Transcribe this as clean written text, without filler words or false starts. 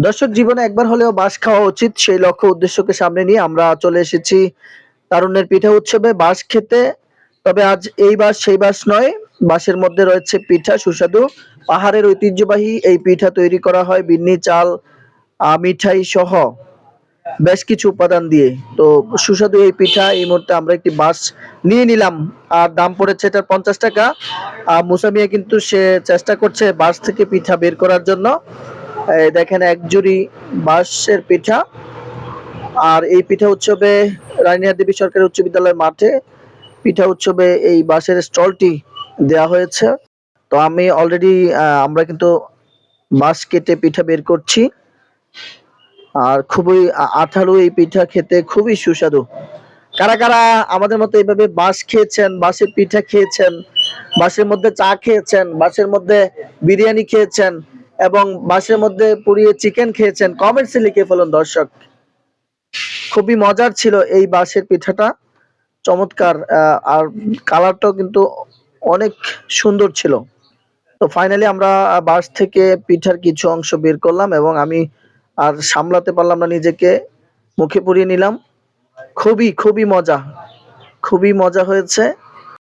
দর্শক জীবনে একবার হলেও বাঁশ খাওয়া উচিত সেই লক্ষ্য উদ্দেশ্যকে সামনে নিয়ে আমরা চলে এসেছি তারুণ্যের পিঠা উৎসবে বাঁশ খেতে। তবে আজ এই বাঁশ সেই বাঁশ নয়, বাঁশের মধ্যে রয়েছে পিঠা সুস্বাদু। পাহাড়ের ঐতিহ্যবাহী এই পিঠা তৈরি করা হয় বিন্নি চাল, মিঠাই সহ বেশ কিছু উপাদান দিয়ে। তো সুস্বাদু এই পিঠা এই মুহূর্তে আমরা একটি বাঁশ নিয়ে নিলাম, আর দাম পড়েছে এটার 50 টাকা। মুসামিয়া কিন্তু সে চেষ্টা করছে বাঁশ থেকে পিঠা বের করার জন্য। এই দেখেন এক জুড়ি বাঁশের পিঠা। আর এই পিঠা উৎসবে রানিয়া দেবী সরকারি উচ্চ বিদ্যালয়ের মাঠে পিঠা উৎসবে এই বাঁশের স্টলটি দেওয়া হয়েছে। তো আমি অলরেডি আমরা কিন্তু বাঁশ কেটে পিঠা বের করছি। আর খুবই আঠালো এই পিঠা, খেতে খুবই সুস্বাদু। কারা কারা আমাদের মতো এইভাবে বাঁশ খেয়েছেন, বাঁশের পিঠা খেয়েছেন, বাঁশের মধ্যে চা খেয়েছেন, বাঁশের মধ্যে বিরিয়ানি খেয়েছেন এবং বাঁশের মধ্যে পুড়িয়ে চিকেন খেয়েছেন, কমেন্টসে লিখে ফেলুন দর্শক। খুবই মজার ছিল এই বাঁশের পিঠাটা, চমৎকার। আর কালারটাও কিন্তু অনেক সুন্দর ছিল। তো ফাইনালি আমরা বাঁশ থেকে পিঠার কিছু অংশ বের করলাম এবং আমি আর সামলাতে পারলাম না নিজেকে, মুখে পুরিয়ে নিলাম। খুবই খুবই মজা, খুবই মজা হয়েছে।